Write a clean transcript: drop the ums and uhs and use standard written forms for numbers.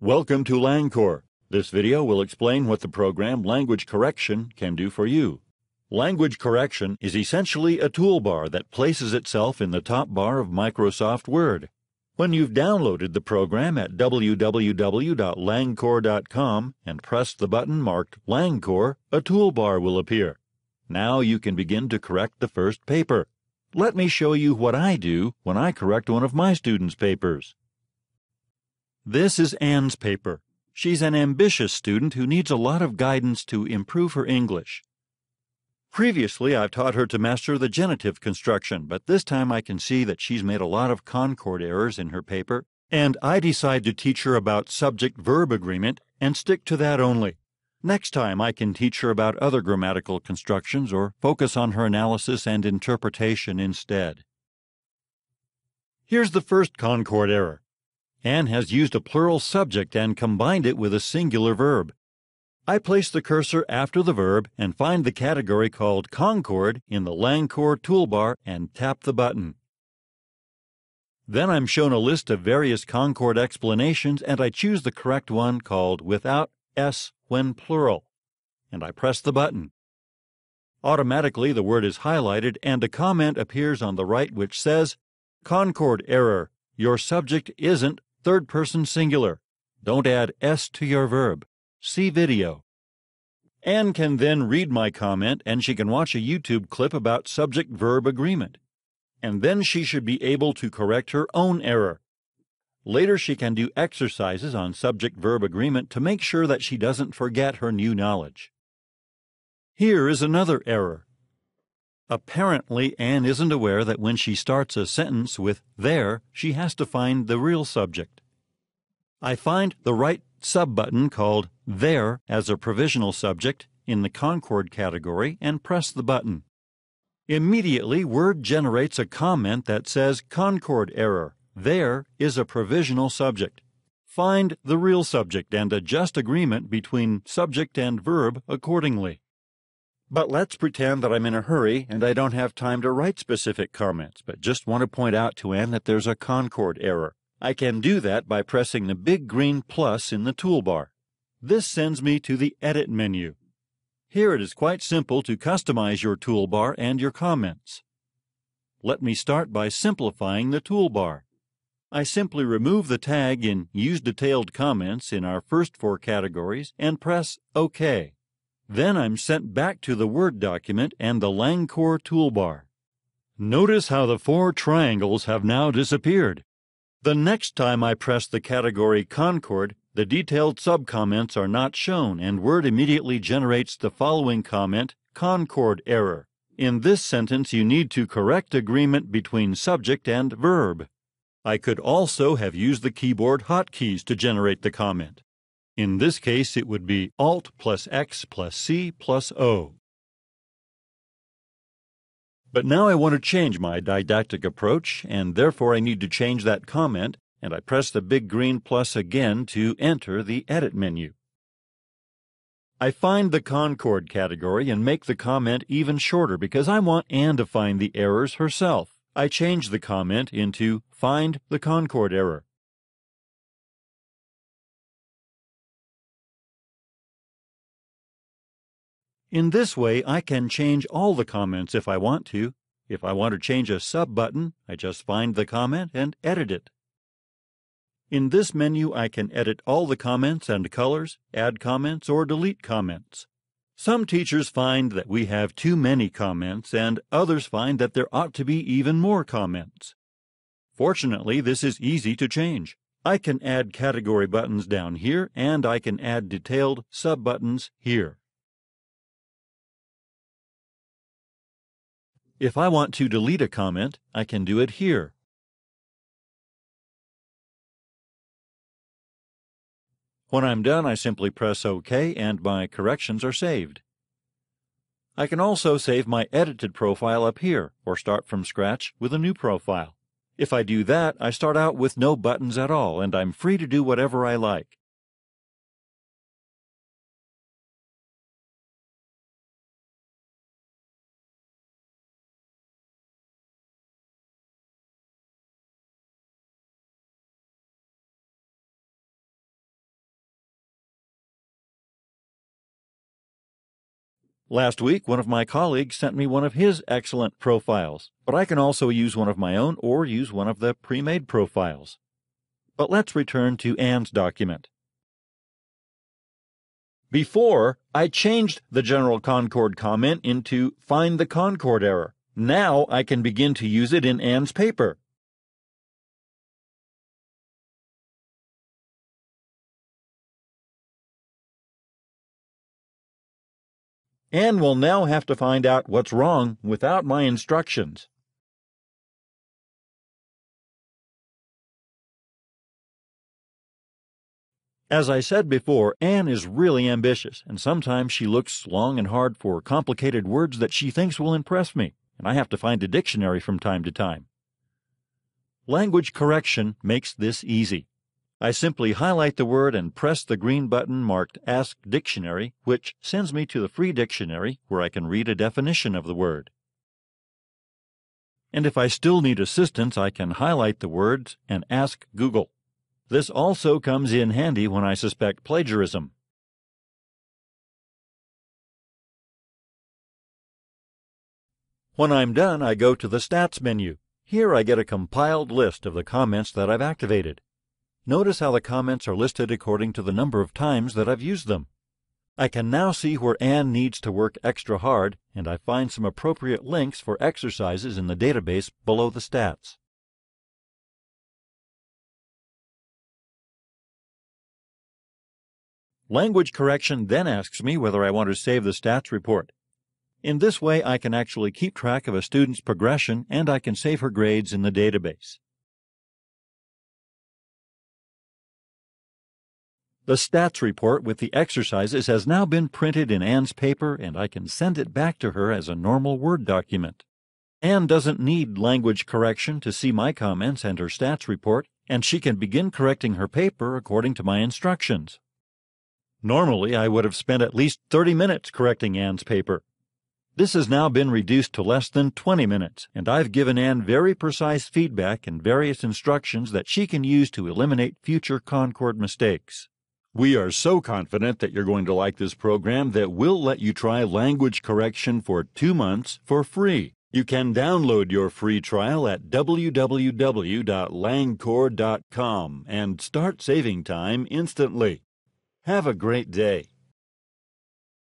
Welcome to LangCorr. This video will explain what the program Language Correction can do for you. Language Correction is essentially a toolbar that places itself in the top bar of Microsoft Word. When you've downloaded the program at www.langcorr.com and press the button marked LangCorr, a toolbar will appear. Now you can begin to correct the first paper. Let me show you what I do when I correct one of my students' papers. This is Anne's paper. She's an ambitious student who needs a lot of guidance to improve her English. Previously, I've taught her to master the genitive construction, but this time I can see that she's made a lot of concord errors in her paper, and I decide to teach her about subject-verb agreement and stick to that only. Next time I can teach her about other grammatical constructions or focus on her analysis and interpretation instead. Here's the first concord error. Anne has used a plural subject and combined it with a singular verb. I place the cursor after the verb and find the category called Concord in the LangCorr toolbar and tap the button. Then I'm shown a list of various concord explanations and I choose the correct one called Without S when plural, and I press the button. Automatically the word is highlighted and a comment appears on the right which says, Concord error, your subject isn't third-person singular. Don't add S to your verb. See video. Anne can then read my comment and she can watch a YouTube clip about subject-verb agreement. And then she should be able to correct her own error. Later she can do exercises on subject-verb agreement to make sure that she doesn't forget her new knowledge. Here is another error. Apparently, Anne isn't aware that when she starts a sentence with there, she has to find the real subject. I find the right sub-button called there as a provisional subject in the concord category and press the button. Immediately, Word generates a comment that says concord error. There is a provisional subject. Find the real subject and adjust agreement between subject and verb accordingly. But let's pretend that I'm in a hurry and I don't have time to write specific comments, but just want to point out to Anne that there's a concord error. I can do that by pressing the big green plus in the toolbar. This sends me to the Edit menu. Here it is quite simple to customize your toolbar and your comments. Let me start by simplifying the toolbar. I simply remove the tag in Use Detailed Comments in our first four categories and press OK. Then I'm sent back to the Word document and the LangCorr toolbar. Notice how the four triangles have now disappeared. The next time I press the category Concord, the detailed subcomments are not shown and Word immediately generates the following comment, Concord error. In this sentence you need to correct agreement between subject and verb. I could also have used the keyboard hotkeys to generate the comment. In this case, it would be Alt plus X plus C plus O. But now I want to change my didactic approach, and therefore I need to change that comment, and I press the big green plus again to enter the Edit menu. I find the Concord category and make the comment even shorter because I want Anne to find the errors herself. I change the comment into Find the Concord error. In this way, I can change all the comments if I want to. If I want to change a sub-button, I just find the comment and edit it. In this menu, I can edit all the comments and colors, add comments, or delete comments. Some teachers find that we have too many comments, and others find that there ought to be even more comments. Fortunately, this is easy to change. I can add category buttons down here, and I can add detailed sub-buttons here. If I want to delete a comment, I can do it here. When I'm done, I simply press OK and my corrections are saved. I can also save my edited profile up here or start from scratch with a new profile. If I do that, I start out with no buttons at all and I'm free to do whatever I like. Last week, one of my colleagues sent me one of his excellent profiles, but I can also use one of my own or use one of the pre-made profiles. But let's return to Anne's document. Before, I changed the general concord comment into find the concord error. Now I can begin to use it in Anne's paper. Anne will now have to find out what's wrong without my instructions. As I said before, Anne is really ambitious, and sometimes she looks long and hard for complicated words that she thinks will impress me, and I have to find a dictionary from time to time. Language correction makes this easy. I simply highlight the word and press the green button marked Ask Dictionary, which sends me to the free dictionary where I can read a definition of the word. And if I still need assistance, I can highlight the words and ask Google. This also comes in handy when I suspect plagiarism. When I'm done, I go to the Stats menu. Here I get a compiled list of the comments that I've activated. Notice how the comments are listed according to the number of times that I've used them. I can now see where Anne needs to work extra hard, and I find some appropriate links for exercises in the database below the stats. Language correction then asks me whether I want to save the stats report. In this way, I can actually keep track of a student's progression, and I can save her grades in the database. The stats report with the exercises has now been printed in Anne's paper, and I can send it back to her as a normal Word document. Anne doesn't need language correction to see my comments and her stats report, and she can begin correcting her paper according to my instructions. Normally, I would have spent at least 30 minutes correcting Anne's paper. This has now been reduced to less than 20 minutes, and I've given Anne very precise feedback and various instructions that she can use to eliminate future Concord mistakes. We are so confident that you're going to like this program that we'll let you try language correction for 2 months for free. You can download your free trial at www.langcorr.com and start saving time instantly. Have a great day.